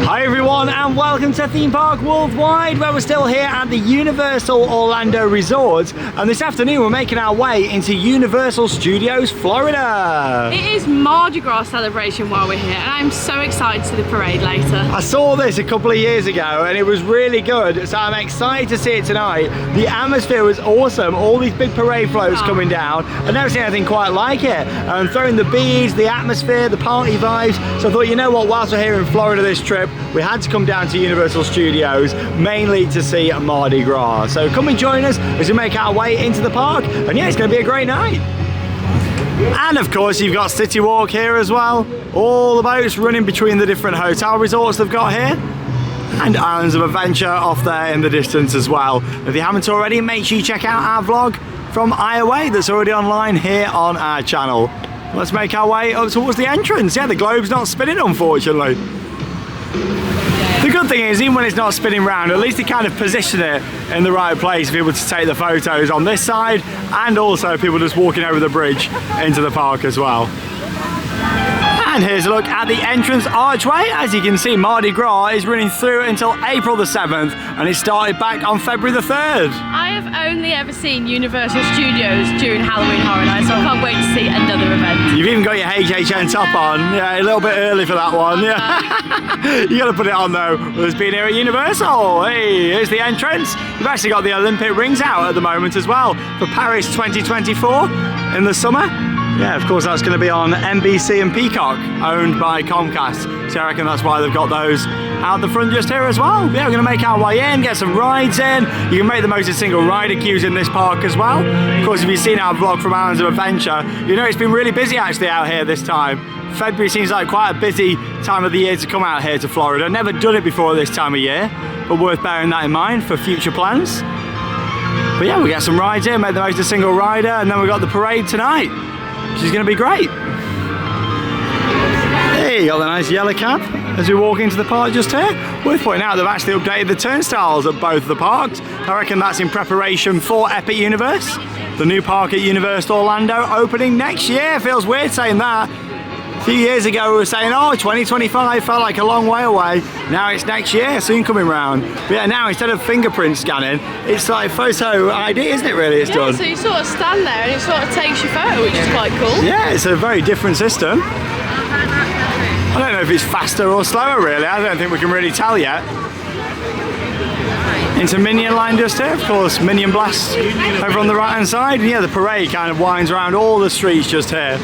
Hi everyone and welcome to Theme Park Worldwide, where we're still here at the Universal Orlando Resort, and this afternoon we're making our way into Universal Studios Florida. It is Mardi Gras celebration while we're here, and I'm so excited to see the parade later. I saw this a couple of years ago and it was really good, so I'm excited to see it tonight. The atmosphere was awesome, all these big parade floats coming down. I've never seen anything quite like it, and throwing the beads, the atmosphere, the party vibes. So I thought, you know what, whilst we're here in Florida this trip, we had to come down to Universal Studios mainly to see Mardi Gras. So come and join us as we make our way into the park, and yeah, it's going to be a great night. And of course you've got City Walk here as well, all the boats running between the different hotel resorts they've got here, and Islands of Adventure off there in the distance as well. If you haven't already, make sure you check out our vlog from Ioway that's already online here on our channel. Let's make our way up towards the entrance. Yeah, the globe's not spinning, unfortunately. The good thing is, even when it's not spinning round, at least they kind of position it in the right place for people to take the photos on this side, and also people just walking over the bridge into the park as well. And here's a look at the entrance archway. As you can see, Mardi Gras is running through until April the 7th, and it started back on February the 3rd. I have only ever seen Universal Studios during Halloween Horror Nights, so I can't wait to see another event. You've even got your HHN top on. Yeah, a little bit early for that one. Yeah. You got to put it on though. Well, it's been here at Universal. Hey, here's the entrance. You've actually got the Olympic rings out at the moment as well for Paris 2024 in the summer. Yeah, of course that's going to be on NBC and Peacock, owned by Comcast. So I reckon that's why they've got those out the front just here as well. Yeah, we're going to make our way in, get some rides in. You can make the most of single rider queues in this park as well. Of course, if you've seen our vlog from Islands of Adventure, you know it's been really busy actually out here this time. February seems like quite a busy time of the year to come out here to Florida. Never done it before this time of year, but worth bearing that in mind for future plans. But yeah, we get some rides in, make the most of single rider, and then we've got the parade tonight, which is going to be great. Hey, you got the nice yellow cab as we walk into the park just here. Worth pointing out they've actually updated the turnstiles at both of the parks. I reckon that's in preparation for Epic Universe, the new park at Universal Orlando, opening next year. Feels weird saying that. A few years ago we were saying, oh, 2025 felt like a long way away. Now it's next year, soon coming round. But yeah, now instead of fingerprint scanning, it's like photo ID, isn't it really? It's done. So you sort of stand there and it sort of takes your photo, which is quite cool. Yeah, it's a very different system. I don't know if it's faster or slower really, I don't think we can really tell yet. Into Minion Line just here, of course, Minion Blast over on the right hand side. And yeah, the parade kind of winds around all the streets just here.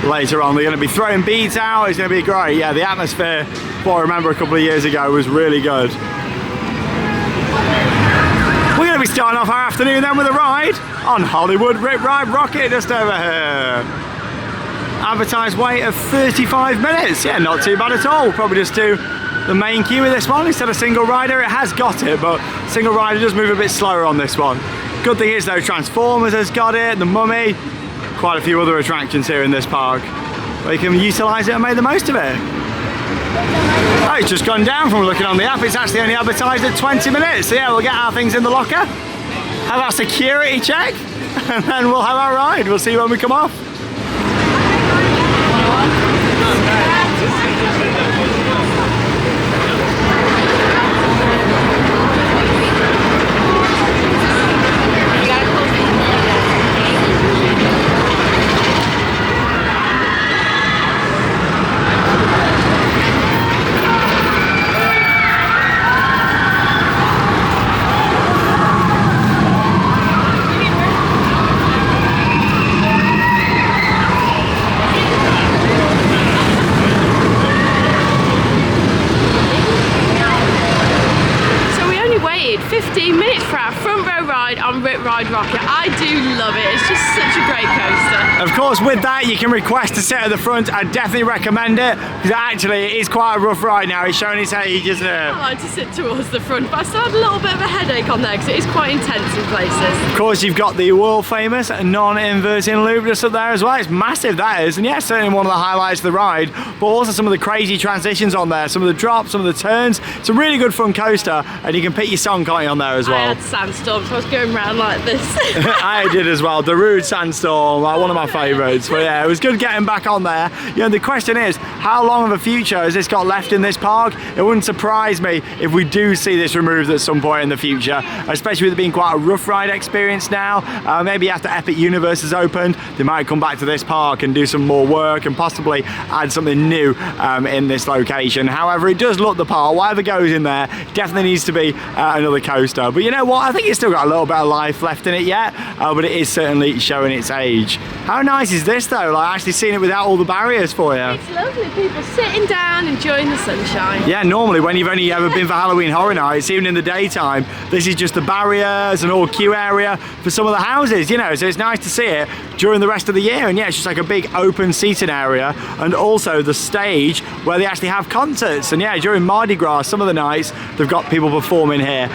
Later on, they're going to be throwing beads out, it's going to be great. Yeah, the atmosphere, what I remember a couple of years ago, was really good. We're going to be starting off our afternoon then with a ride on Hollywood Rip Ride Rockit just over here. Advertised wait of 35 minutes. Yeah, not too bad at all. We'll probably just do the main queue with this one instead of single rider. It has got it, but single rider does move a bit slower on this one. Good thing is though, Transformers has got it, the Mummy, quite a few other attractions here in this park where you can utilise it and make the most of it. Oh, it's just gone down from looking on the app. It's actually only advertised at 20 minutes. So yeah, we'll get our things in the locker, have our security check, and then we'll have our ride. We'll see when we come off. on Rip Ride Rockit. I do love it. It's just such a great coaster. Of course, with that, you can request to sit at the front. I definitely recommend it, because actually it is quite a rough ride now. It's showing its age, isn't it? I like to sit towards the front, but I still had a little bit of a headache on there because it is quite intense in places. Of course, you've got the world famous non-inverting loop just up there as well. It's massive, that is, and yeah, certainly one of the highlights of the ride, but also some of the crazy transitions on there, some of the drops, some of the turns. It's a really good fun coaster, and you can pick your song, can't you, on there as well? I had sandstorm, so I was going around down like this. I did as well. The Rude Sandstorm, one of my favourites. But yeah, it was good getting back on there. You know, the question is, how long of a future has this got left in this park? It wouldn't surprise me if we do see this removed at some point in the future, especially with it being quite a rough ride experience now. Maybe after Epic Universe has opened, they might come back to this park and do some more work and possibly add something new in this location. However, it does look the part. Whatever goes in there, definitely needs to be another coaster. But you know what? I think it's still got a little bit of life left in it yet, but it is certainly showing its age. How nice is this though? Like actually seeing it without all the barriers for you. It's lovely. People sitting down, enjoying the sunshine. Yeah, normally when you've only ever been for Halloween Horror Nights, even in the daytime, this is just the barriers and all queue area for some of the houses, you know, so it's nice to see it during the rest of the year. And yeah, it's just like a big open seating area, and also the stage where they actually have concerts. And yeah, during Mardi Gras, some of the nights, they've got people performing here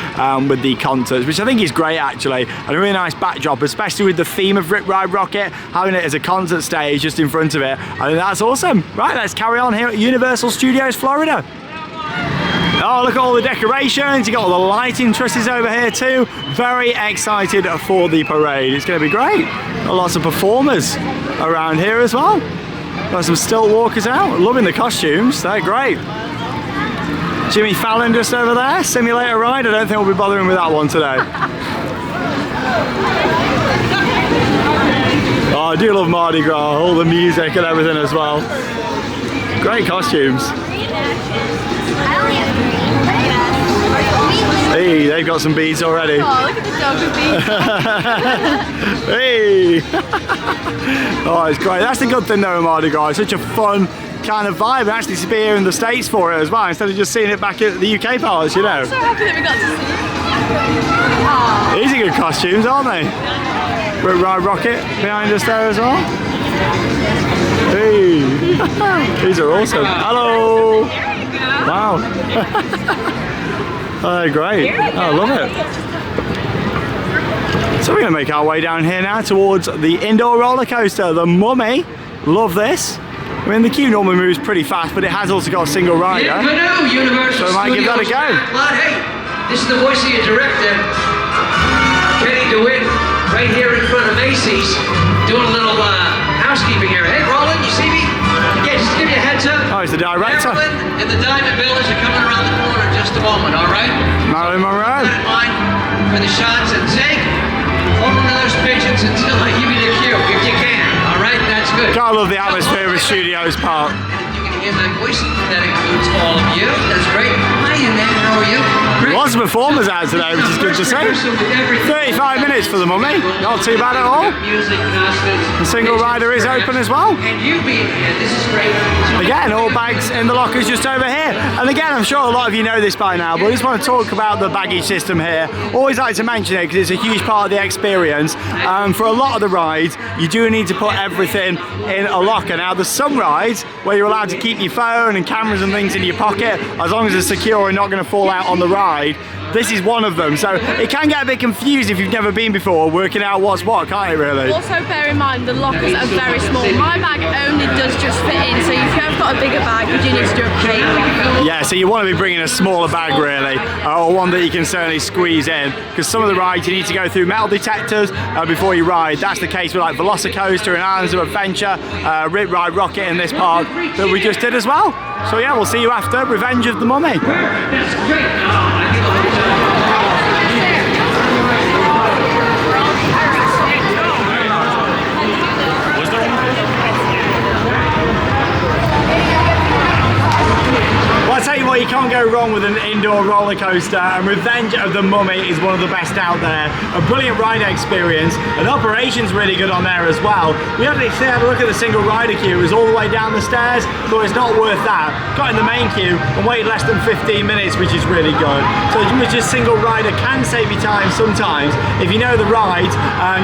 with the concerts, which I think is great actually, and a really nice backdrop, especially with the theme of Rip Ride Rockit, having it as a concert stage just in front of it. I think that's awesome. Right, let's carry on here at Universal Studios Florida. Oh, look at all the decorations. You got all the lighting trusses over here too. Very excited for the parade. It's going to be great. Got lots of performers around here as well. Got some stilt walkers out. Loving the costumes. They're great. Jimmy Fallon just over there. Simulator ride. I don't think we'll be bothering with that one today. Oh, I do love Mardi Gras. All the music and everything as well. Great costumes. Hey, they've got some beads already. Oh, look at the dog with beads. Hey! Oh, it's great. That's the good thing though, Mardi Gras. It's such a fun kind of vibe. And actually to be here in the States for it as well, instead of just seeing it back at the UK parts, you know. I'm so happy that we got to see it. These are good costumes, aren't they? Rip Ride Rockit behind us there as well. Hey! These are awesome. Hello! Wow. Oh, great. Oh, I love it. So we're going to make our way down here now towards the indoor roller coaster, the Mummy. Love this. I mean, the queue normally moves pretty fast, but it has also got a single rider. Universal So I might give that a go. Hey, this is the voice of your director, Kenny DeWitt, right here in front of Macy's, doing a little housekeeping here. Hey, Roland, you see me? Yeah, just give you a heads up. Oh, he's the director. Marilyn and the Diamond Villas are coming around the corner in just a moment, all right? Marilyn Monroe. Keep that in mind for the shots, and take hold one of those pigeons until I give you the cue, if you can, all right? That's good. God, I love the atmosphere of Studios Park. And if you can hear my voice, that includes all of you. That's great. Hi, man. How are you? Great. Lots of performers out today, which is good to see. 35 minutes for the Mummy. Not too bad at all. Music, concerts, The single rider is open as well. and you being here, this is great. Again, all bags in the lockers just over here. And again, I'm sure a lot of you know this by now, but I just want to talk about the baggage system here. Always like to mention it because it's a huge part of the experience. For a lot of the rides, you do need to put everything in a locker. Now, there's some rides where you're allowed to keep your phone and cameras and things in your pocket as long as it's secure and not going to fall out on the ride. This is one of them, so it can get a bit confused if you've never been before, working out what's what, can't it really? Also bear in mind the lockers are very small. My bag only does just fit in, so if you have got a bigger bag, you do need to do a plate. Yeah, so you want to be bringing a smaller bag really, or one that you can certainly squeeze in, because some of the rides you need to go through metal detectors before you ride. That's the case with like Velocicoaster and Islands of Adventure, Rip Ride Rockit in this park that we just did as well. So yeah, we'll see you after Revenge of the Mummy. That's great. Well, I tell you what, you can't go wrong with an indoor roller coaster, and Revenge of the Mummy is one of the best out there. A brilliant ride experience, and operation's really good on there as well. We actually had a look at the single rider queue. It was all the way down the stairs, thought it's not worth that. Got in the main queue and waited less than 15 minutes, which is really good. So just single rider can save you time sometimes. If you know the ride,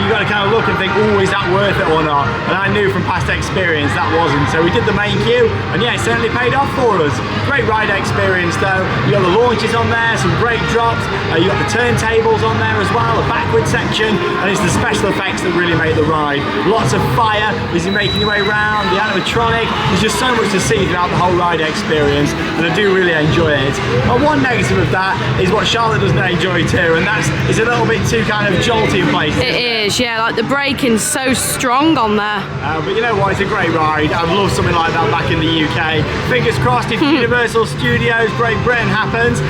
you've got to kind of look and think, oh, is that worth it or not? And I knew from past experience that wasn't. So we did the main queue, and yeah, it certainly paid off for us. Great ride experience. experience though. You got the launches on there, some brake drops, you got the turntables on there as well, a backward section, and it's the special effects that really make the ride. Lots of fire as you're making your way around, the animatronic. There's just so much to see throughout the whole ride experience, and I do really enjoy it. But one negative of that is what Charlotte doesn't enjoy too, and that's it's a little bit too kind of jolty in places. It is, yeah, like the braking's so strong on there. But you know what, it's a great ride. I've loved something like that back in the UK. Fingers crossed if Universal Studios Great Britain happens,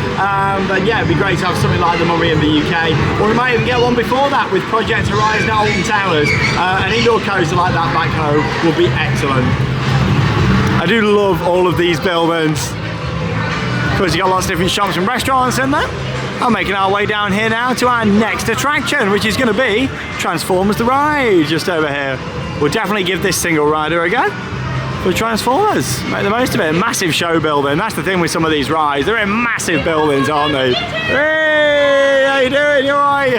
then yeah, it'd be great to have something like the Mummy in the UK. Or we might even get one before that with Project Horizon at Alton Towers. An indoor coaster like that back home will be excellent. I do love all of these buildings. Of course, you've got lots of different shops and restaurants in there. I'm making our way down here now to our next attraction, which is going to be Transformers the Ride, just over here. We'll definitely give this single rider a go for Transformers. Make the most of it. Massive show building. That's the thing with some of these rides. They're in massive buildings, aren't they? Hey, how you doing? You alright?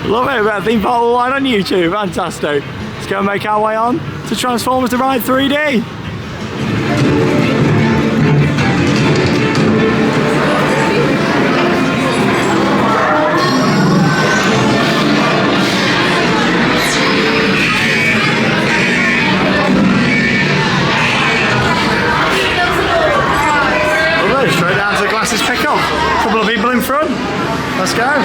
Love it. About theme park line on YouTube. Fantastic. Let's go and make our way on to Transformers the Ride 3D. Straight down to the glasses pickup. A couple of people in front. Let's go.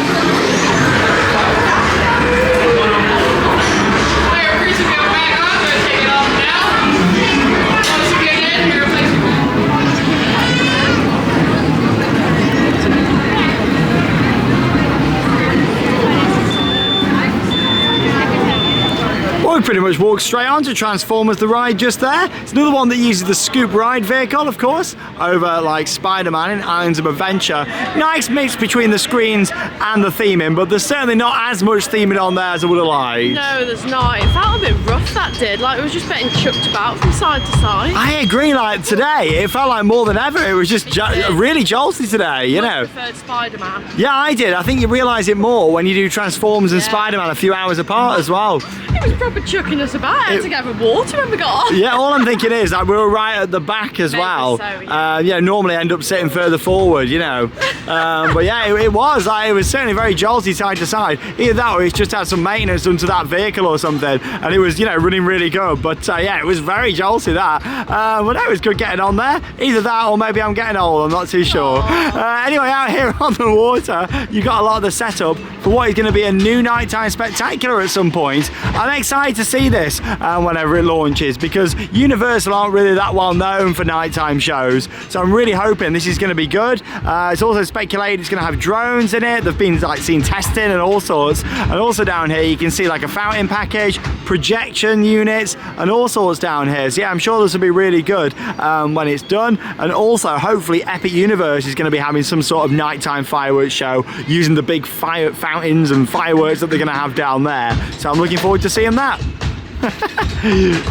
Well, we pretty much walked straight on to Transformers the Ride just there. It's another one that uses the scoop ride vehicle, of course, over like Spider-Man in Islands of Adventure. Nice mix between the screens and the theming, but there's certainly not as much theming on there as I would have liked. No, there's not. It felt a bit rough, that did. Like it was just getting chucked about from side to side. I agree, like today, it felt like more than ever. It was just really jolty today, you know. I preferred Spider-Man. Yeah, I did. I think you realise it more when you do Transformers and Spider-Man a few hours apart as well. It was proper chucking us about. I had to get a water when we got on. Yeah, all I'm thinking is that we were right at the back as well. So, yeah. Yeah, normally end up sitting further forward, you know. But yeah, it was certainly very jolty side to side. Either that or it's just had some maintenance done to that vehicle or something, and it was, you know, running really good. But yeah, it was very jolty that. But no, it was good getting on there. Either that or maybe I'm getting old, I'm not too sure. Anyway, out here on the water, you got a lot of the setup for what is going to be a new nighttime spectacular at some point. I'm excited to see this whenever it launches, because Universal aren't really that well known for nighttime shows, so I'm really hoping this is going to be good. It's also speculated it's going to have drones in it. They've been like seen testing and all sorts, and also down here you can see like a fountain package, projection units and all sorts down here. So yeah, I'm sure this will be really good when it's done. And also hopefully Epic Universe is going to be having some sort of nighttime fireworks show using the big fire fountains and fireworks that they're going to have down there, so I'm looking forward to seeing that.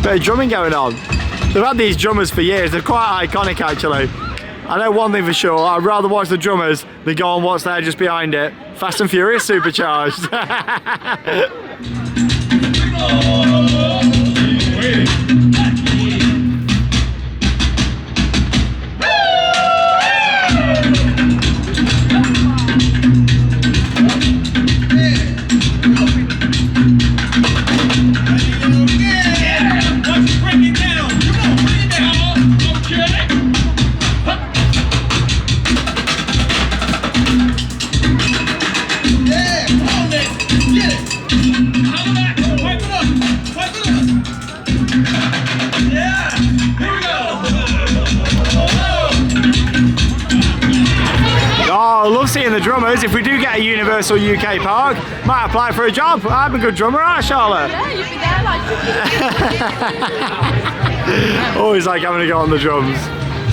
Bit of drumming going on. They've had these drummers for years. They're quite iconic actually. I know one thing for sure, I'd rather watch the drummers than go on what's there just behind it. Fast and Furious Supercharged. Oh, I love seeing the drummers. If we do get a Universal UK park, might apply for a job. I'm a good drummer, aren't I, Charlotte? Yeah, you'd be there like... Always like having to go on the drums.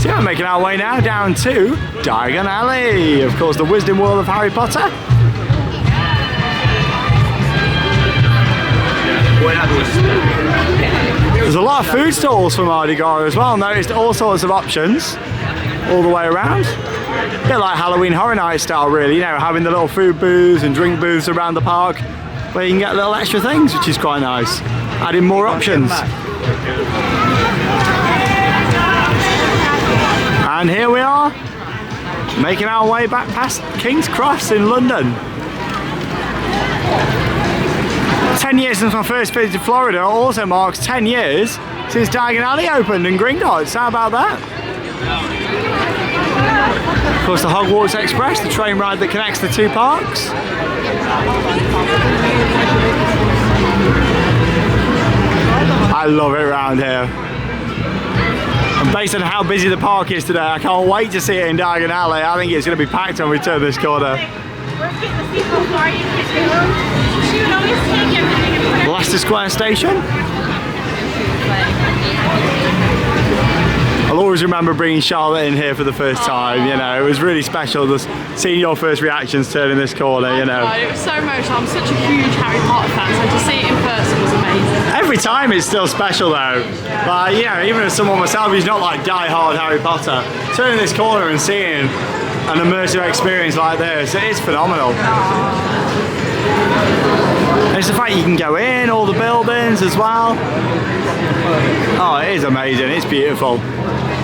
So yeah, I'm making our way now down to Diagon Alley. Of course, the Wisdom World of Harry Potter. There's a lot of food stalls for Mardi Gras as well. Noticed all sorts of options all the way around. A bit like Halloween Horror Night style really, you know, having the little food booths and drink booths around the park where you can get little extra things, which is quite nice. Adding more options. And here we are Making our way back past King's Cross in London. 10 years since my first visit to Florida also marks 10 years since Diagon Alley opened in Gringotts. How about that? Of course, the Hogwarts Express, the train ride that connects the two parks. I love it around here. And based on how busy the park is today, I can't wait to see it in Diagon Alley. I think it's going to be packed when we turn this corner. Leicester Square Station. I'll always remember bringing Charlotte in here for the first time, you know, it was really special just seeing your first reactions turning this corner, you know. It was so emotional. I'm such a huge Harry Potter fan, so to see it in person was amazing. Every time it's still special though. But you know, even as someone myself who's not like die-hard Harry Potter, turning this corner and seeing an immersive experience like this, it is phenomenal. And it's the fact you can go in, all the buildings as well. Oh, it is amazing, it's beautiful.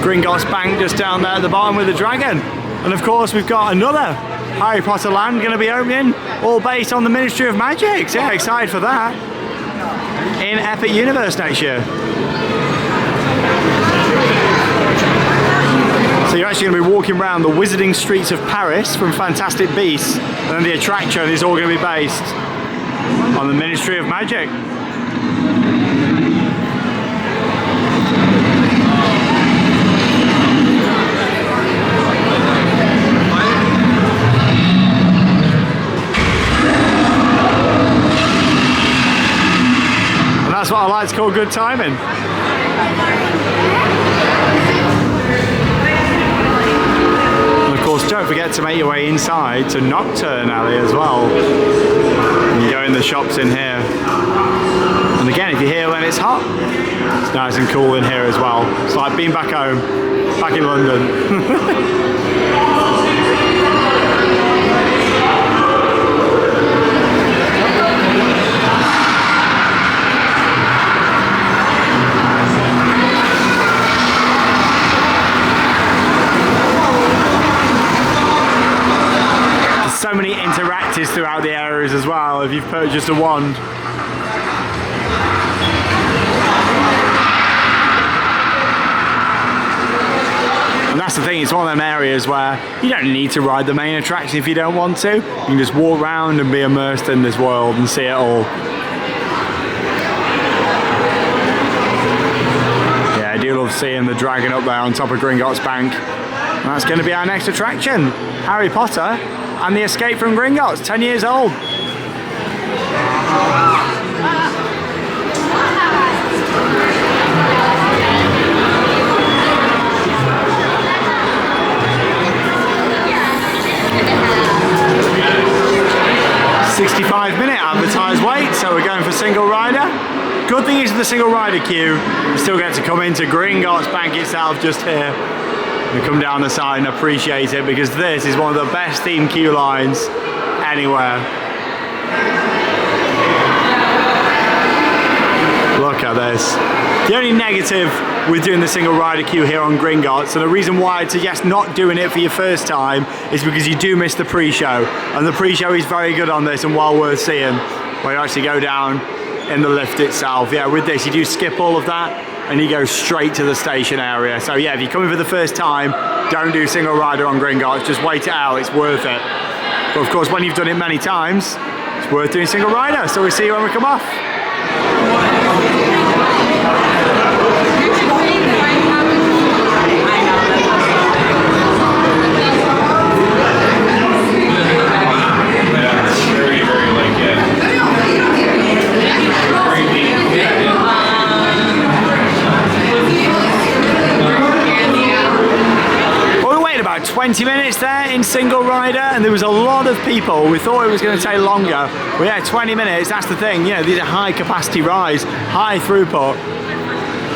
Gringotts Bank just down there at the bottom with the dragon. And of course we've got another Harry Potter land going to be opening, all based on the Ministry of Magic. So yeah, excited for that. In Epic Universe next year. So you're actually going to be walking around the wizarding streets of Paris from Fantastic Beasts, and then the attraction is all going to be based on the Ministry of Magic. And that's what I like to call good timing. Of course, don't forget to make your way inside to Nocturne Alley as well. You go in the shops in here. And again, if you're here when it's hot, it's nice and cool in here as well. It's like being back home, back in London. So many interactives throughout the areas as well if you've purchased a wand. And that's the thing, it's one of them areas where you don't need to ride the main attraction if you don't want to. You can just walk around and be immersed in this world and see it all. Yeah, I do love seeing the dragon up there on top of Gringotts Bank. And that's going to be our next attraction, Harry Potter and the Escape from Gringotts, 10 years old. "65-minute advertised wait," so we're going for single rider. Good thing is with the single rider queue, you still get to come into Gringotts Bank itself just here. And come down the side and appreciate it, because this is one of the best themed queue lines anywhere. Look at this. The only negative with doing the single rider queue here on Gringotts, and the reason why I'd suggest not doing it for your first time, is because you do miss the pre-show. And the pre-show is very good on this and well worth seeing, where you actually go down in the lift itself. Yeah, with this you do skip all of that and you go straight to the station area. So yeah, if you're coming for the first time, don't do single rider on Gringotts, just wait it out, it's worth it. But of course, when you've done it many times, it's worth doing single rider. So we'll see you when we come off. Well, we waited about 20 minutes there in single rider, and there was a lot of people. We thought it was going to take longer. But yeah, 20 minutes, that's the thing. You know, these are high capacity rides, high throughput.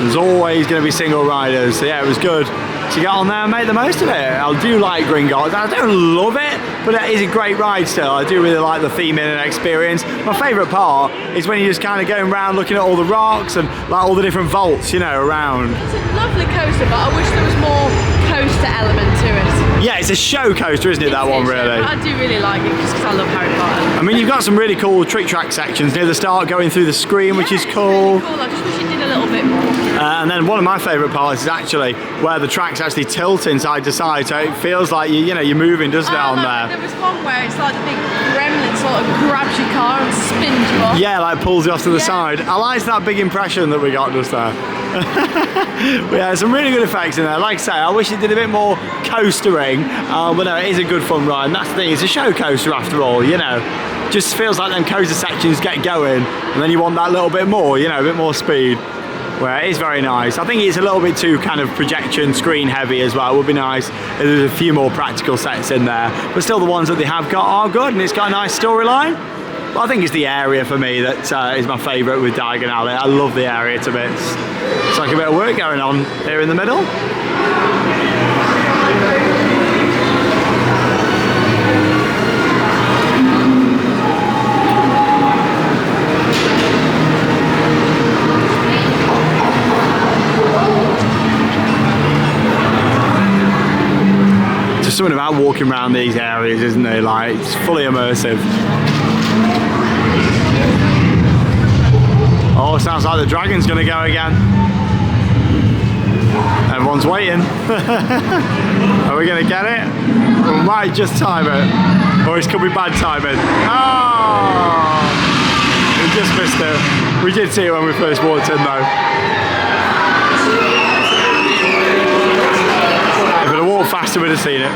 There's always going to be single riders. So yeah, it was good to get on there and make the most of it. I do like Gringotts. I don't love it, but it is a great ride still. I do really like the theming and experience. My favourite part is when you're just kind of going around looking at all the rocks and like all the different vaults, you know, around. It's a lovely coaster, but I wish there was more coaster element to it. Yeah, it's a show coaster, isn't it, that one, really? I do really like it just because I love Harry Potter. I mean, you've got some really cool trick track sections near the start going through the screen, which is cool. Really cool. I just wish it did a little bit more. And then one of my favourite parts is actually where the tracks actually tilt side to side, so it feels like you're moving, doesn't it, on there? There was one where it's like the big gremlin sort of grabs your car and spins you off. Yeah, like pulls you off to the side. I like that big impression that we got just there. But yeah, some really good effects in there. Like I say, I wish it did a bit more coastering, but no, it is a good fun ride. And that's the thing, it's a show coaster after all, Just feels like them coaster sections get going, and then you want that little bit more, a bit more speed. Well, it is very nice. I think it's a little bit too kind of projection screen heavy as well. It would be nice if there's a few more practical sets in there, but still the ones that they have got are good, and it's got a nice storyline. But I think it's the area for me that is my favourite with Diagon Alley. I love the area to bits. It's like a bit of work going on here in the middle. There's something about walking around these areas, isn't there? Like, it's fully immersive. Oh, sounds like the dragon's gonna go again. Everyone's waiting. Are we gonna get it? We might just time it. Or it could be bad timing. Oh! We just missed it. We did see it when we first walked in though. If we'd have walked faster, we'd have seen it.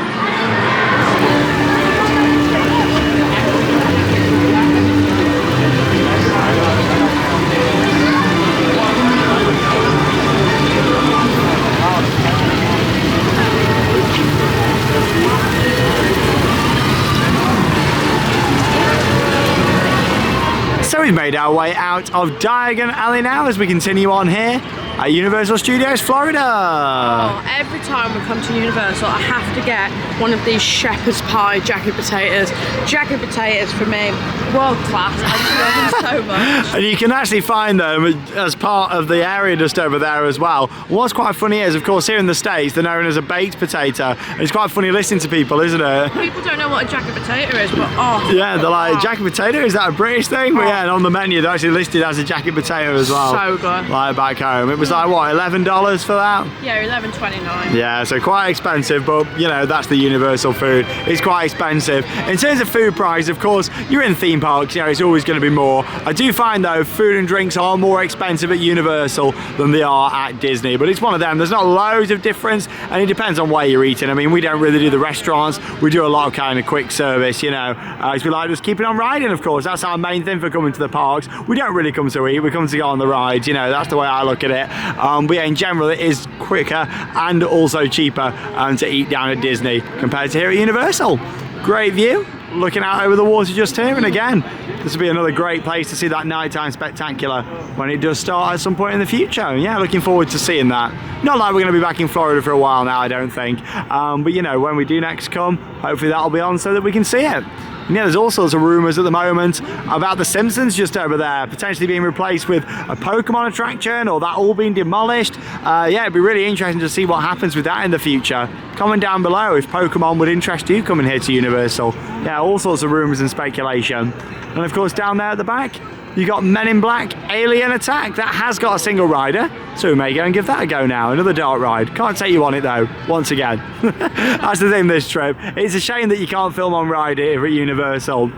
So we've made our way out of Diagon Alley now as we continue on here at Universal Studios Florida. Oh, every time we come to Universal, I have to get one of these shepherd's pie jacket potatoes. Jacket potatoes for me, world class. I just love them so much. And you can actually find them as part of the area just over there as well. What's quite funny is, of course, here in the States, they're known as a baked potato. It's quite funny listening to people, isn't it? People don't know what a jacket potato is, but oh. Yeah, they're like, jacket potato, is that a British thing? But yeah, and on the menu, they're actually listed as a jacket potato as well. So good. Like back home. It was like, what, $11 for that? Yeah, $11.29. Yeah, so quite expensive, but that's the Universal food. It's quite expensive. In terms of food price, of course, you're in theme parks, it's always going to be more. I do find though, food and drinks are more expensive at Universal than they are at Disney, but it's one of them. There's not loads of difference, and it depends on where you're eating. I mean, we don't really do the restaurants. We do a lot of kind of quick service, we like just keeping on riding, of course. That's our main thing for coming to the parks. We don't really come to eat, we come to go on the rides, that's the way I look at it. But yeah, in general, it is quicker and also cheaper to eat down at Disney compared to here at Universal. Great view, looking out over the water just here, and again, this will be another great place to see that nighttime spectacular when it does start at some point in the future. Yeah, looking forward to seeing that. Not like we're going to be back in Florida for a while now, I don't think. But when we do next come, hopefully that'll be on so that we can see it. And yeah, there's all sorts of rumours at the moment about the Simpsons just over there, potentially being replaced with a Pokemon attraction, or that all being demolished. Yeah, it'd be really interesting to see what happens with that in the future. Comment down below if Pokemon would interest you coming here to Universal. Yeah, all sorts of rumours and speculation. And of course, down there at the back, you got Men in Black Alien Attack. That has got a single rider, so we may go and give that a go now. Another dark ride. Can't take you on it though, once again. That's the thing this trip. It's a shame that you can't film on ride here at Universal.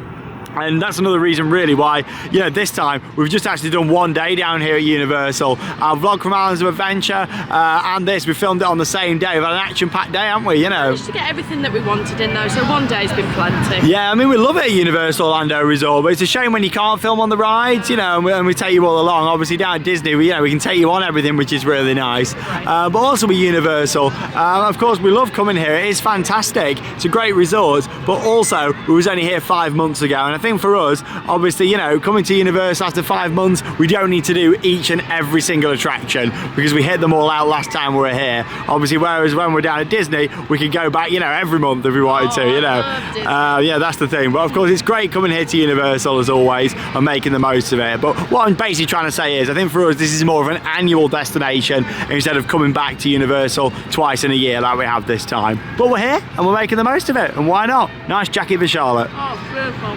And that's another reason really why, this time we've just actually done one day down here at Universal. Our vlog from Islands of Adventure and this, we filmed it on the same day. We've had an action-packed day, haven't we, Just to get everything that we wanted in though, so one day's been plenty. Yeah, I mean, we love it at Universal Orlando Resort, but it's a shame when you can't film on the rides, and we take you all along. Obviously down at Disney, we can take you on everything, which is really nice. Right. But also with Universal, of course, we love coming here. It is fantastic. It's a great resort, but also, we was only here 5 months ago, and I think for us, obviously, you know, coming to Universal after 5 months, we don't need to do each and every single attraction because we hit them all out last time we were here. Obviously, whereas when we're down at Disney, we could go back, you know, every month if we wanted to, you know. Yeah, that's the thing. But of course, it's great coming here to Universal as always and making the most of it. But what I'm basically trying to say is, I think for us, this is more of an annual destination instead of coming back to Universal twice in a year like we have this time. But we're here and we're making the most of it, and why not? Nice jacket for Charlotte. Oh, beautiful.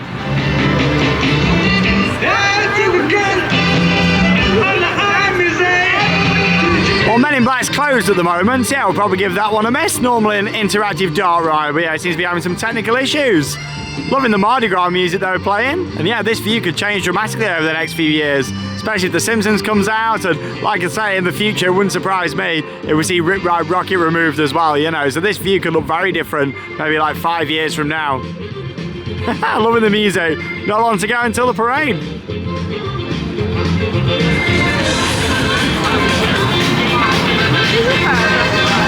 Well, Men in Black's closed at the moment. Yeah, we'll probably give that one a miss. Normally an interactive dart ride, but yeah, it seems to be having some technical issues. Loving the Mardi Gras music they were playing, and yeah, this view could change dramatically over the next few years, especially if The Simpsons comes out, and like I say, in the future, it wouldn't surprise me if we see Rip Ride Rockit removed as well, you know, so this view could look very different, maybe like 5 years from now. Loving the music. Not long to go until the parade.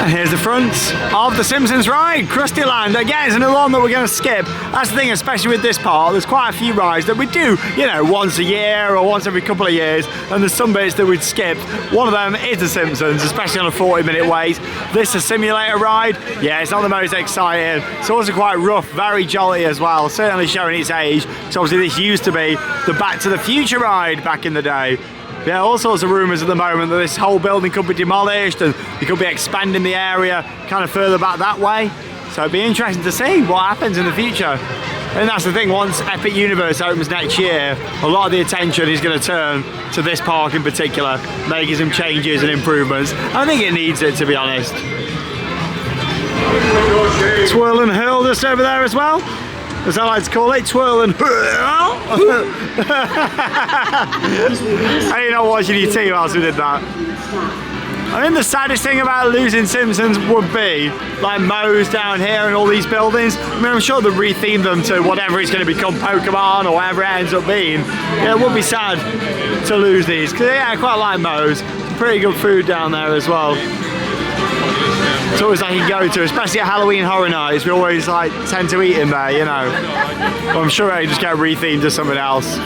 Here's the front of the Simpsons ride, Krusty Land. Again, it's another one that we're going to skip. That's the thing, especially with this part, there's quite a few rides that we do, you know, once a year or once every couple of years, and there's some bits that we'd skip. One of them is the Simpsons, especially on a 40-minute wait. This is a simulator ride. Yeah, it's not the most exciting. It's also quite rough, very jolly as well, certainly showing its age. So obviously this used to be the Back to the Future ride back in the day. Yeah, all sorts of rumours at the moment that this whole building could be demolished and they could be expanding the area kind of further back that way. So it'd be interesting to see what happens in the future. And that's the thing, once Epic Universe opens next year, a lot of the attention is going to turn to this park in particular, making some changes and improvements. I think it needs it, to be honest. Twirl and hurl just over there as well, as I like to call it, twirl and hurl. Are you not watching your team whilst we did that? I think the saddest thing about losing Simpsons would be like Moe's down here and all these buildings. I mean, I'm sure they'll retheme them to whatever it's going to become, Pokemon or whatever it ends up being. Yeah, it would be sad to lose these, because yeah, I quite like Moe's. Pretty good food down there as well. It's always like you go to, especially at Halloween Horror Nights, we always like tend to eat in there, you know. But I'm sure it'll just get rethemed to something else.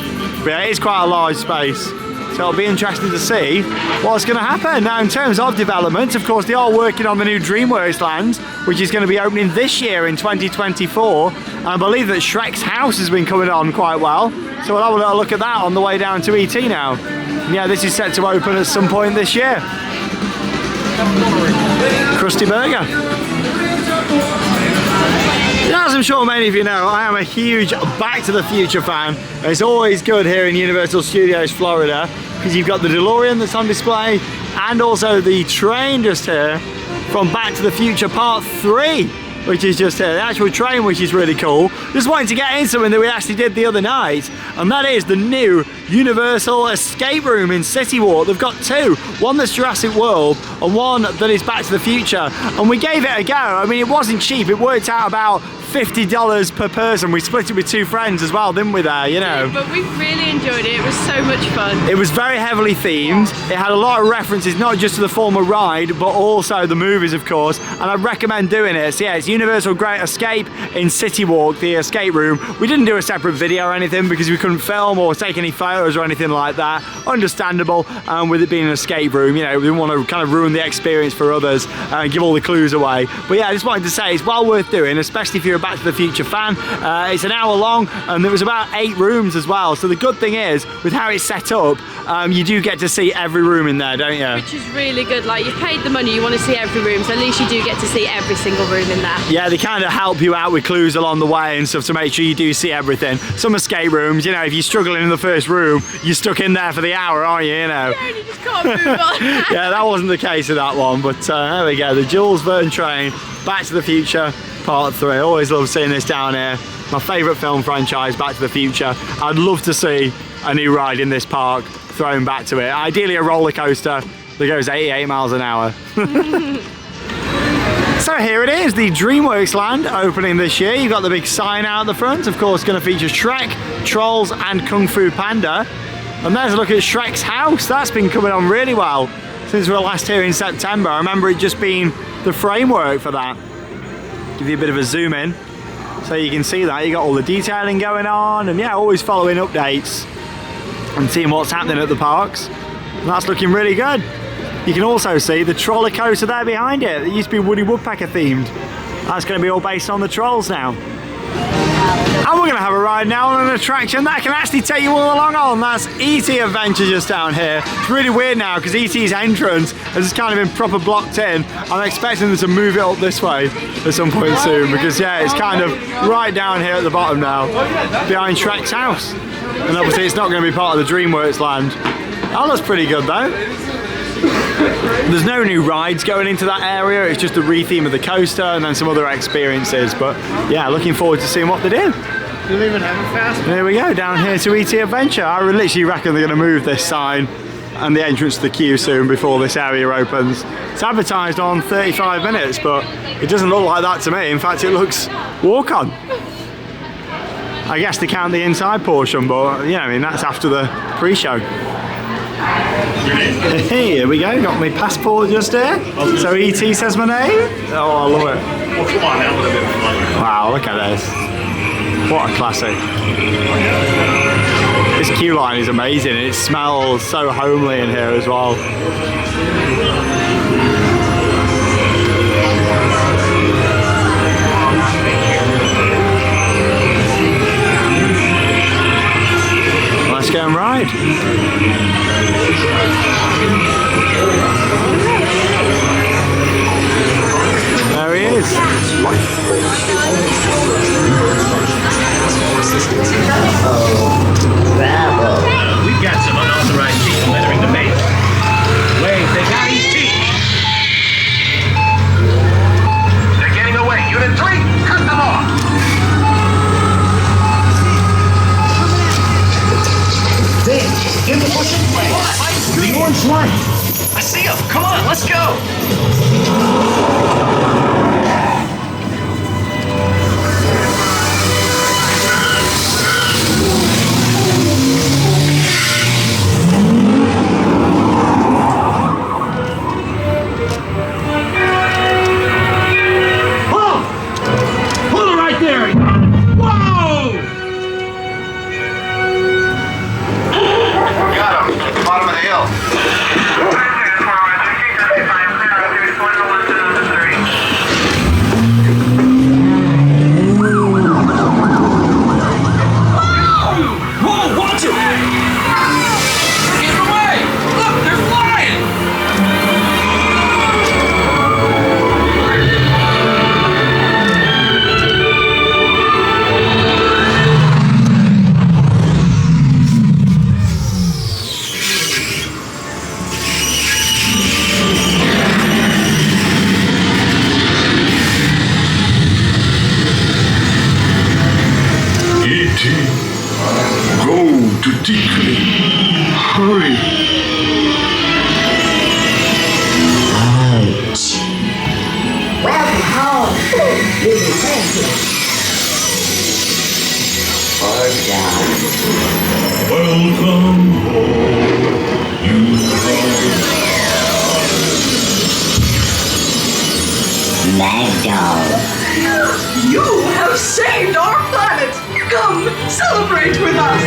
But yeah, it is quite a large space. So it'll be interesting to see what's going to happen. Now, in terms of development, of course, they are working on the new DreamWorks land, which is going to be opening this year in 2024. And I believe that Shrek's house has been coming on quite well. So we'll have a little look at that on the way down to ET now. And yeah, this is set to open at some point this year. Krusty Burger. As I'm sure many of you know, I am a huge Back to the Future fan. It's always good here in Universal Studios Florida because you've got the DeLorean that's on display and also the train just here from Back to the Future Part 3, which is just here, the actual train, which is really cool. Just wanting to get in something that we actually did the other night, and that is the new Universal Escape Room in City Walk. They've got two, one that's Jurassic World and one that is Back to the Future, and we gave it a go. I mean, it wasn't cheap, it worked out about $50 per person. We split it with two friends as well, didn't we there, you know? But we really enjoyed it. It was so much fun. It was very heavily themed. It had a lot of references, not just to the former ride, but also the movies, of course, and I'd recommend doing it. So yeah, it's Universal Great Escape in City Walk, the escape room. We didn't do a separate video or anything because we couldn't film or take any photos or anything like that. Understandable, with it being an escape room, you know, we didn't want to kind of ruin the experience for others and give all the clues away. But yeah, I just wanted to say it's well worth doing, especially if you're a Back to the Future fan. It's an hour long and there was about 8 rooms as well. So the good thing is, with how it's set up, you do get to see every room in there, don't you? Which is really good. Like, you've paid the money, you want to see every room, so at least you do get to see every single room in there. Yeah, they kind of help you out with clues along the way and stuff to make sure you do see everything. Some escape rooms, you know, if you're struggling in the first room, you're stuck in there for the hour, aren't you, you know? Yeah, and you just can't move on. Yeah, that wasn't the case with that one, but there we go, the Jules Verne train, Back to the Future Part 3. I always love seeing this down here. My favourite film franchise, Back to the Future. I'd love to see a new ride in this park thrown back to it. Ideally a roller coaster that goes 88 miles an hour. So here it is, the DreamWorks land opening this year. You've got the big sign out the front, of course going to feature Shrek, Trolls and Kung Fu Panda. And there's a look at Shrek's house. That's been coming on really well since we were last here in September. I remember it just being the framework for that. Give you a bit of a zoom in. So you can see that, you got all the detailing going on, and yeah, always following updates and seeing what's happening at the parks. And that's looking really good. You can also see the troller coaster there behind it. It used to be Woody Woodpecker themed. That's going to be all based on the trolls now. And we're going to have a ride now on an attraction that can actually take you all along on. That's E.T. Adventure just down here. It's really weird now because E.T.'s entrance has just kind of been proper blocked in. I'm expecting them to move it up this way at some point soon because yeah, it's kind of right down here at the bottom now, behind Shrek's house. And obviously it's not going to be part of the DreamWorks land. That looks pretty good though. There's no new rides going into that area, it's just a retheme of the coaster and then some other experiences, but yeah, looking forward to seeing what they do. You'll even have a fast. There we go, down here to E.T. Adventure. I literally reckon they're going to move this sign and the entrance to the queue soon before this area opens. It's advertised on 35 minutes, but it doesn't look like that to me. In fact, it looks walk on. I guess they count the inside portion, but yeah, I mean, that's after the pre-show. Hey, here we go, got my passport just here. So E.T. says my name. Oh, I love it. Well, come on, that would have been fun. Wow, look at this. What a classic. This queue line is amazing. It smells so homely in here as well. Let's go and ride. There he is. We've got some unauthorized people entering the maze. Wait, they got E.T. They're getting away. Unit 3, cut them off. There, give the push and play. The orange light. I see him. Come on, let's go. You have saved our planet! Come, celebrate with us!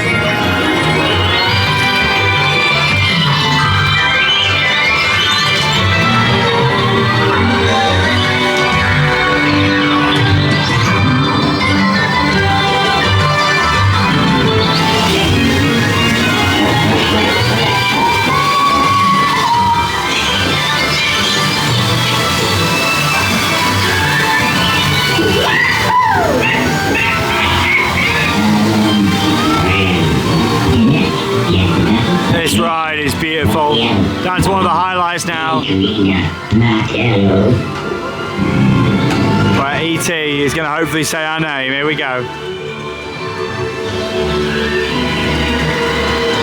This ride is beautiful. That's one of the highlights now. Where E.T. is going to hopefully say our name. Here we go.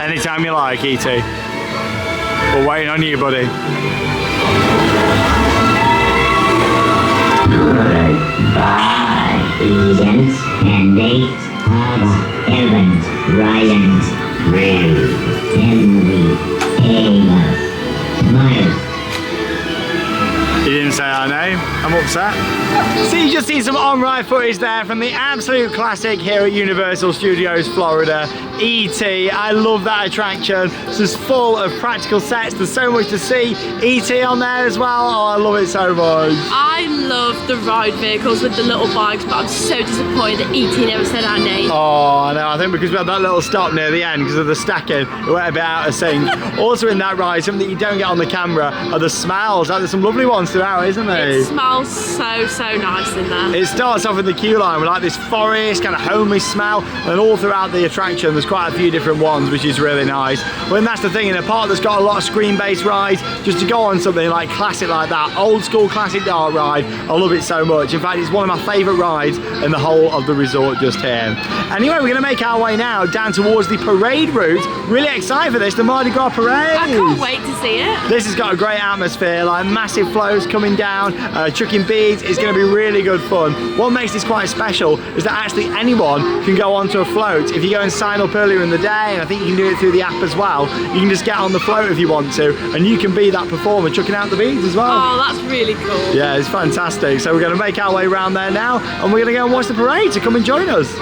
Anytime you like, E.T. We're waiting on you, buddy. Goodbye, agents and dates of Evans, Ryans, Rand, Henry, Amos, Myers. He didn't say our my name. I'm upset. So you just see some on-ride footage there from the absolute classic here at Universal Studios Florida, E.T. I love that attraction. It's just full of practical sets. There's so much to see. E.T. on there as well. Oh, I love it so much. I love the ride vehicles with the little bikes, but I'm so disappointed that E.T. never said our name. Oh, I know. I think because we had that little stop near the end because of the stacking, it went a bit out of sync. Also in that ride, something that you don't get on the camera are the smells. Like, there's some lovely ones throughout, isn't there? It smells so nice in there. It starts off with the queue line with like this forest, kind of homely smell, and all throughout the attraction there's quite a few different ones, which is really nice. Well, and that's the thing, in a park that's got a lot of screen-based rides, just to go on something like classic like that, old school classic dark ride, I love it so much. In fact, it's one of my favourite rides in the whole of the resort just here. Anyway, we're going to make our way now down towards the parade route. Really excited for this, the Mardi Gras parade. I can't wait to see it. This has got a great atmosphere, like massive flows coming down, chucking beads. It's going to be really good fun. What makes this quite special is that actually anyone can go onto a float. If you go and sign up earlier in the day, and I think you can do it through the app as well, you can just get on the float if you want to, and you can be that performer chucking out the beads as well. Oh, that's really cool. Yeah, it's fantastic. So we're going to make our way around there now, and we're going to go and watch the parade, so come and join us.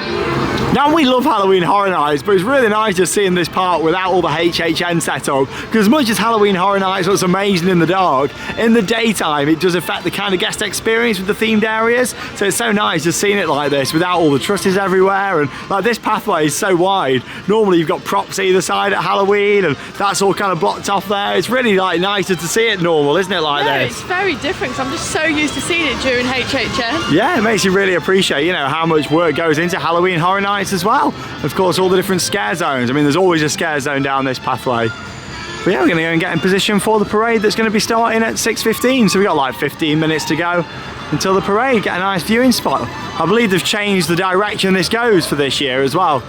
Now, we love Halloween Horror Nights, but it's really nice just seeing this park without all the HHN setup, because as much as Halloween Horror Nights looks amazing in the dark, in the daytime it does affect the kind of guest experience with the themed areas, so it's so nice just seeing it like this without all the trusses everywhere, and like this pathway is so wide. Normally you've got props either side at Halloween, and that's all kind of blocked off there. It's really like nicer to see it normal, isn't it, like this? It's very different, because I'm just so used to seeing it during HHN. Yeah, it makes you really appreciate, you know, how much work goes into Halloween Horror Nights as well. Of course, all the different scare zones. I mean, there's always a scare zone down this pathway. But yeah, we're going to go and get in position for the parade that's going to be starting at 6:15. So we've got like 15 minutes to go until the parade. Get a nice viewing spot. I believe they've changed the direction this goes for this year as well.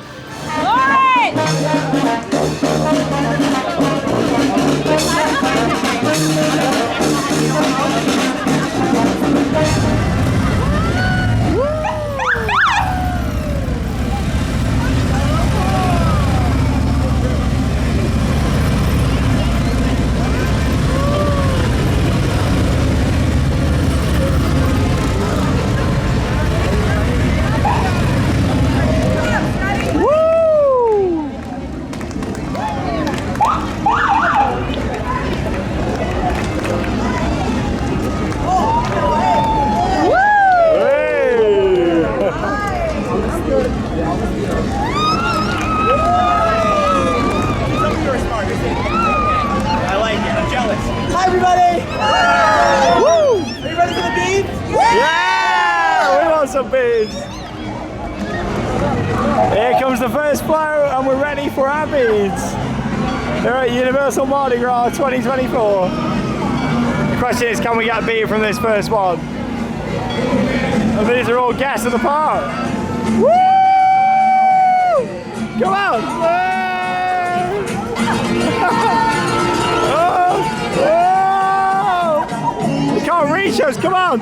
Here comes the first float, and we're ready for our beads. Here at Universal Mardi Gras 2024. The question is, can we get a bead from this first one? And these are all guests of the park. Woo! Come on! Oh! Oh! You can't reach us, come on!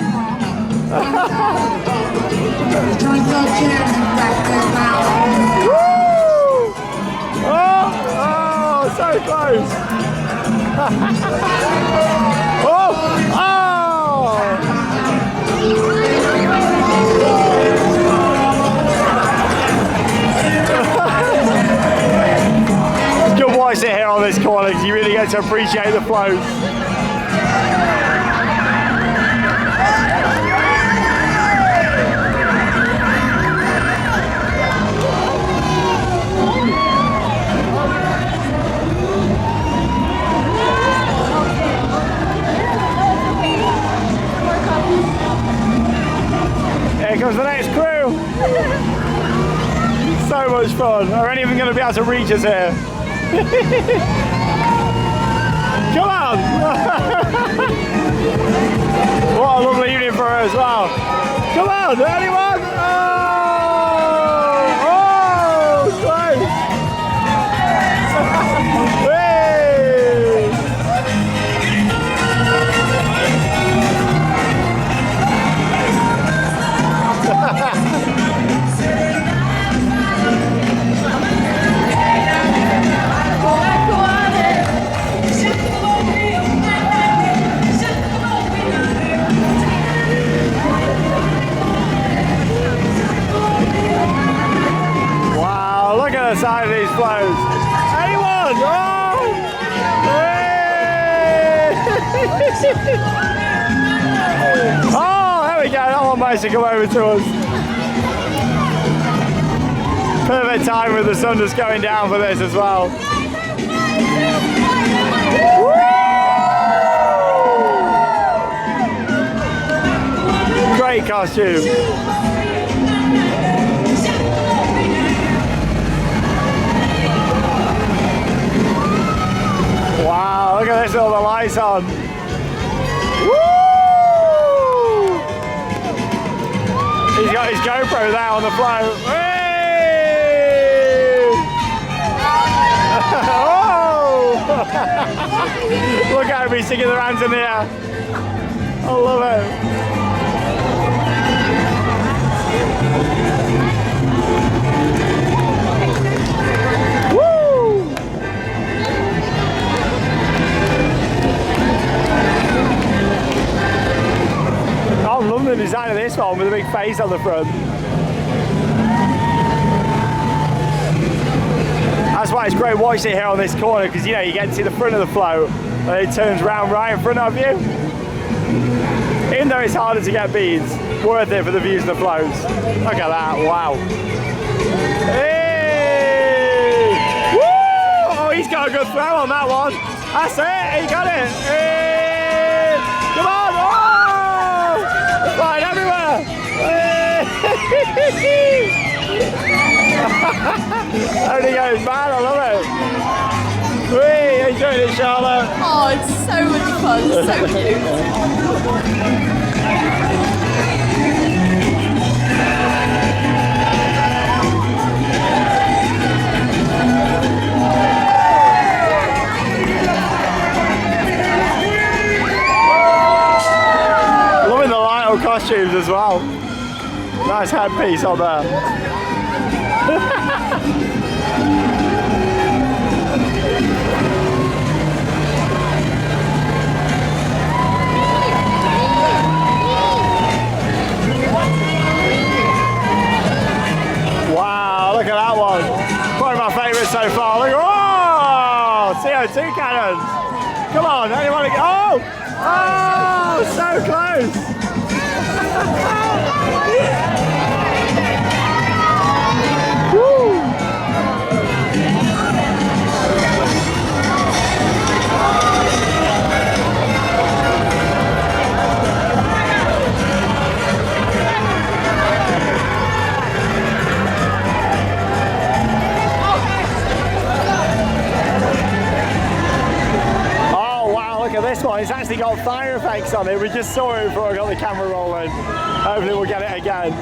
Oh, so close! Oh! It's good watching it here on this corner because you really get to appreciate the floats. Here comes the next crew. So much fun. Are any of them going to be able to reach us here? Come on! What a lovely evening for her as well. Come on, anyone? Oh! Oh! Close! inside of these floats. Anyone? Oh! Oh, there we go. That one managed to come over to us. Perfect time with the sun just going down for this as well. Woo! Great costume. Wow, look at this, all the lights on. Woo! He's got his GoPro there on the float. Hey! Oh! Look at him, he's sticking their hands in the air. I love it. I'm loving the design of this one with a big face on the front. That's why it's great watching it here on this corner, because you know you get to see the front of the float and it turns round right in front of you. Even though it's harder to get beads, worth it for the views of the floats. Look at that, wow. Hey! Woo! Oh, he's got a good throw on that one. That's it, he got it. Hey! Come on, oh! Flying everywhere! Only goes mad, I love it! Whee! How you doing it, Charlotte? Oh, it's so much fun, it's so cute. Costumes as well. Nice headpiece on there. Wow, look at that one. One of my favourites so far. Look, oh, CO2 cannons. Come on, anyone? Oh, oh, so close. Woo! This one, it's actually got fire effects on it. We just saw it before I got the camera rolling. Hopefully we'll get it again.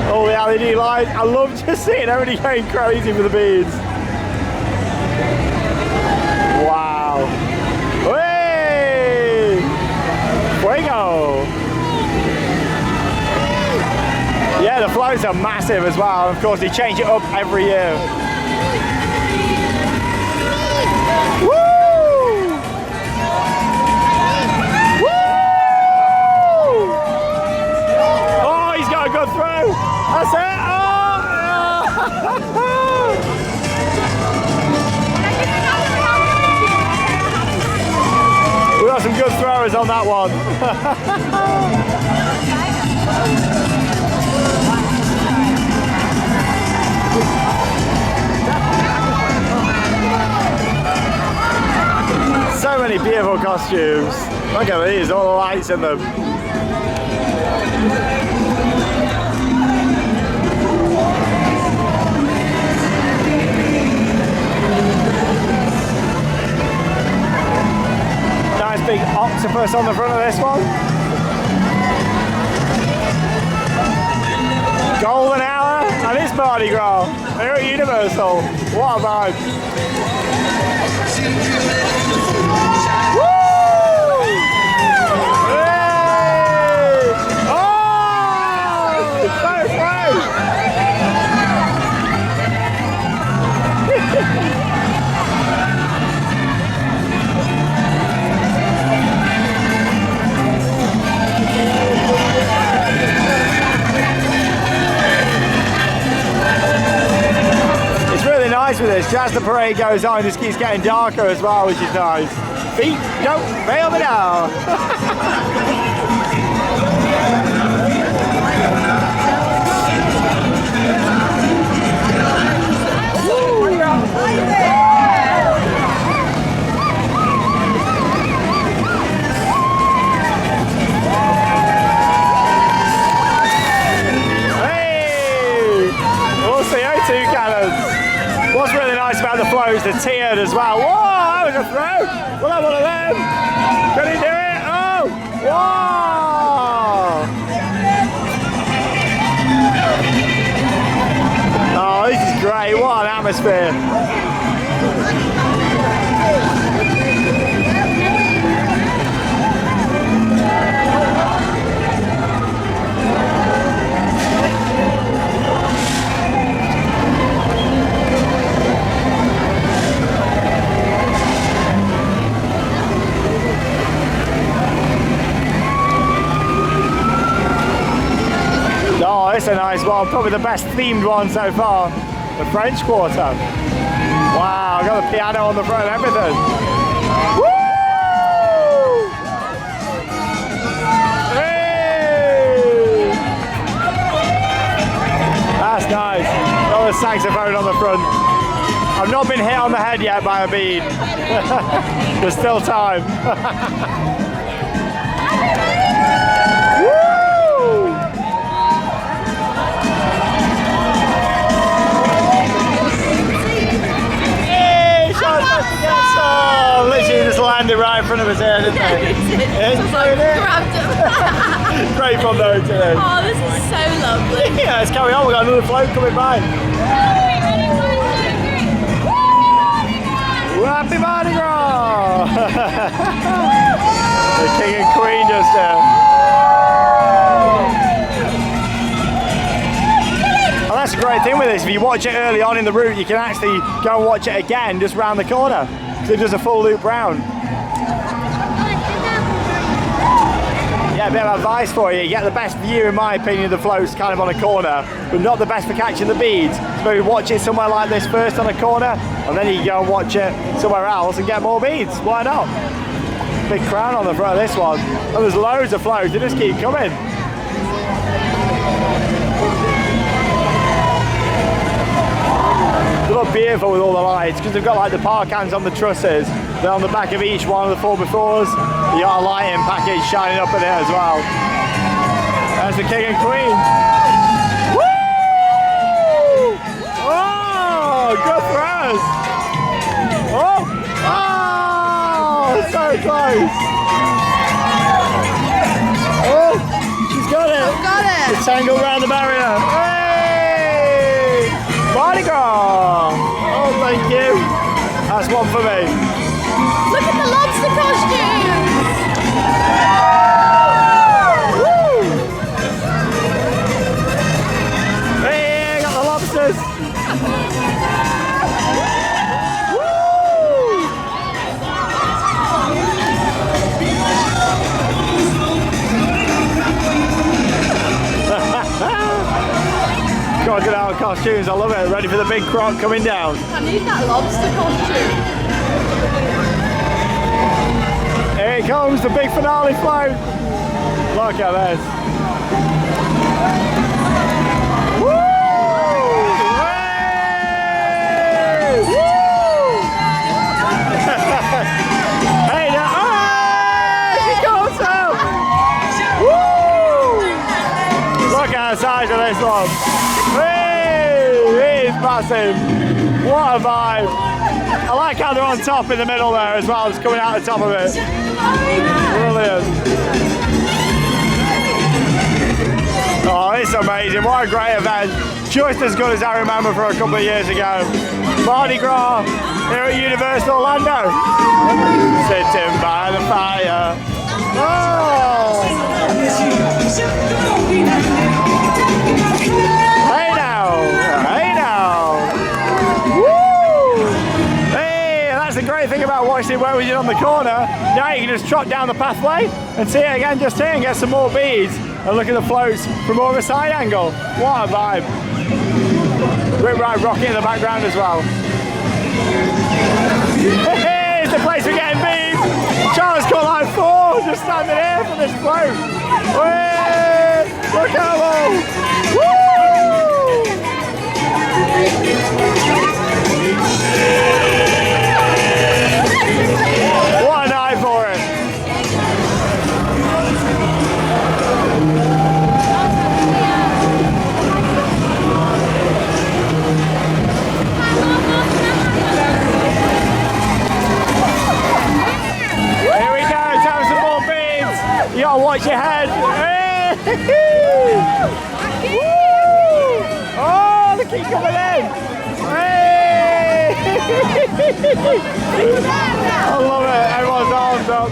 All the LED lights. I love just seeing everybody going crazy for the beads. Wow. Hey! Fuego! Yeah, the floats are massive as well. Of course, they change it up every year. Woo! Go through. That's it. Oh! We got some good throwers on that one. So many beautiful costumes. Look at these, all the lights in them. Nice big octopus on the front of this one. Golden hour, and it's Mardi Gras. Here at Universal. What a vibe. Woo! Hey! Oh! So close! with this. As the parade goes on, it just keeps getting darker as well, which is nice. Feet don't fail me now. What's really nice about the floats, they're tiered as well. Whoa, that was a throw. We'll have one of them. Can he do it? Oh, whoa. Oh, this is great. What an atmosphere. Oh, it's a nice one. Probably the best themed one so far. The French Quarter. Wow, I've got the piano on the front and everything. Woo! Hey! That's nice. Got the saxophone on the front. I've not been hit on the head yet by a bead. There's still time. Oh, literally just landed right in front of his head, didn't they? Grabbed him. Great fun though today. Oh, this is so lovely. Yeah, let's carry on. We've got another float coming by. Happy Mardi Gras! The King and Queen just there. Well, that's a great thing with this. If you watch it early on in the route, you can actually go and watch it again just round the corner. So it does a full loop round. Yeah, a bit of advice for you. You get the best view, in my opinion, of the floats kind of on a corner, but not the best for catching the beads. So maybe watch it somewhere like this first on a corner, and then you can go and watch it somewhere else and get more beads. Why not? Big crown on the front of this one. And there's loads of floats, they just keep coming. They look beautiful with all the lights because they've got like the park hands on the trusses. They're on the back of each one of the 4x4s. You got a lighting package shining up in it as well. There's the King and Queen. Woo! Oh, good throws. Oh, oh, so close. Oh, she's got it. I've got it. It's tangled around the barrier. Hey! Mardi Gras! Oh, thank you. That's one for me. Look at the lobster costumes. Woo! Hey, got the lobsters. God, good out costumes, I love it. Ready for the big croc coming down. I need that lobster costume. Here it comes, the big finale float. Look at this. Woo! Hey! Woo! Hey, now, oh, she goes out. Woo! Look at the size of this one. Hey, it is massive. What a vibe. I like how they're on top in the middle there as well, just coming out the top of it. Brilliant. Oh, it's amazing. What a great event. Just as good as I remember from a couple of years ago. Mardi Gras here at Universal Orlando. Sitting by the fire. Oh! Hey now! Hey now! Woo! Hey, that's the great thing about watching where we did on the corner. Now you can just trot down the pathway and see it again just here and get some more beads and look at the floats from more of a side angle. What a vibe! Rip Ride Rockit in the background as well. Hey, it's the place we're getting beans. Charles got like 4 just standing here for this float. Hey, look at them all. Woo! What a night for it. Here we go, time some more beans. You gotta watch your head. Hey! Woo! Oh, they keep coming in. Hey! I love it. Everyone's arms up.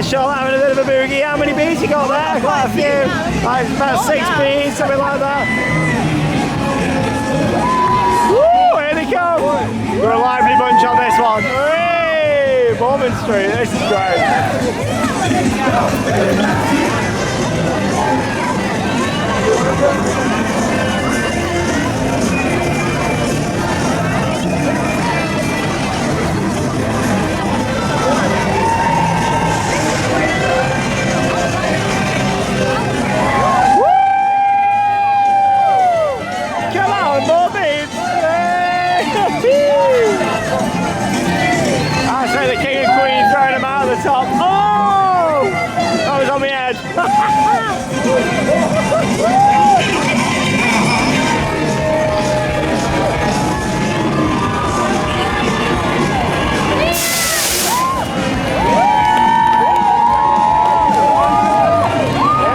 Sean having a bit of a boogie. How many beans you got there? Quite a few. Like about 6 beans, something like that. Woo! Here they come. We're a lively bunch on this one. Hey! Bowman Street. This is great. Top. Oh! That was on my head. Here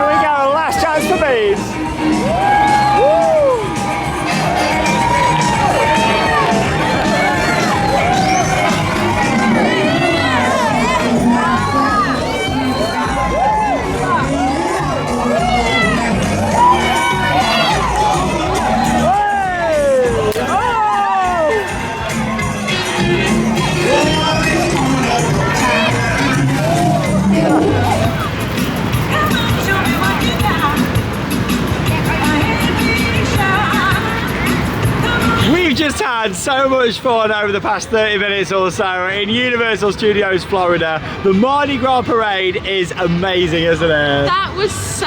we go, last chance for bees. Just had so much fun over the past 30 minutes or so in Universal Studios Florida. The Mardi Gras parade is amazing, isn't it? That was so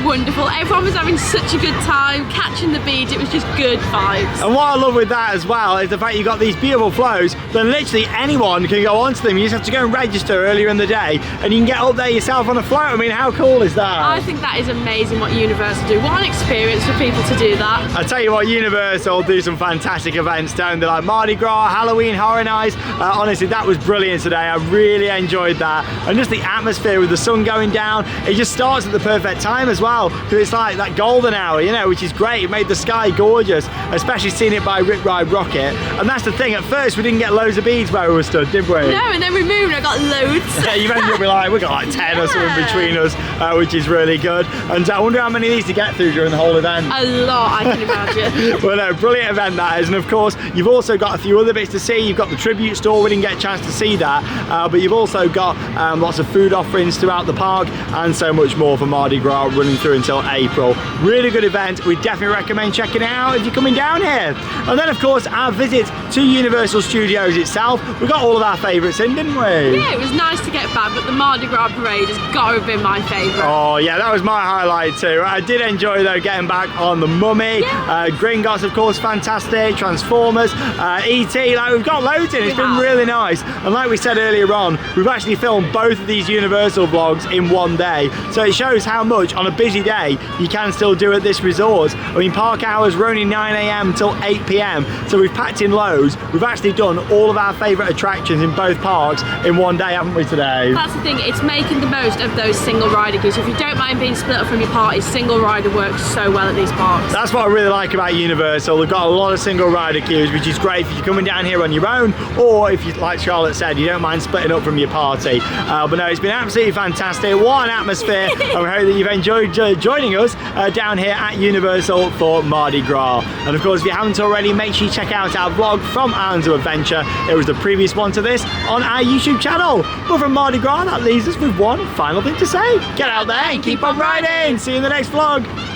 wonderful. Everyone was having such a good time, catching the beads. It was just good vibes. And what I love with that as well is the fact you've got these beautiful flows, then literally anyone can go onto them. You just have to go and register earlier in the day and you can get up there yourself on a float. I mean, how cool is that? I think that is amazing what Universal do. What an experience for people to do that. I tell you what, Universal do some fantastic events down there, like Mardi Gras, Halloween Horror Nights. Honestly, that was brilliant today. I really enjoyed that. And just the atmosphere with the sun going down, it just starts at the perfect time as well, because it's like that golden hour, you know, which is great. It made the sky gorgeous, especially seeing it by Rip Ride Rockit. And that's the thing, at first we didn't get loads of beads where we were stood, did we? No, and then we moved and I got loads. Yeah, you've ended up with like, we got like 10 or something between us, which is really good. And I wonder how many of these to get through during the whole event. A lot, I can imagine. Well, no, brilliant event that is. And of course, you've also got a few other bits to see. You've got the tribute store, we didn't get a chance to see that, but you've also got lots of food offerings throughout the park and so much more for Mardi Gras running through until April. Really good event. We definitely recommend checking it out if you're coming down here. And then of course, our visit to Universal Studios itself, we got all of our favourites in, didn't we? Yeah, it was nice to get back, but the Mardi Gras parade has got to have been my favourite. Oh yeah, that was my highlight too. I did enjoy though getting back on the Mummy. Yeah. Gringotts, of course, fantastic. Transformers. Wars, E.T., like we've got loads in. It's been really nice. And like we said earlier on, we've actually filmed both of these Universal vlogs in one day. So it shows how much on a busy day you can still do at this resort. I mean, park hours are only 9 AM till 8 PM. So we've packed in loads. We've actually done all of our favourite attractions in both parks in one day, haven't we today? That's the thing, it's making the most of those single rider queues. If you don't mind being split up from your party, single rider works so well at these parks. That's what I really like about Universal. They've got a lot of single rider queues, which is great if you're coming down here on your own, or if you, like Charlotte said, you don't mind splitting up from your party. But no, it's been absolutely fantastic. What an atmosphere. And we hope that you've enjoyed joining us down here at Universal for Mardi Gras. And of course, if you haven't already, make sure you check out our vlog from Islands of Adventure. It was the previous one to this on our YouTube channel. But from Mardi Gras, that leaves us with one final thing to say. Get out there and keep on riding. See you in the next vlog.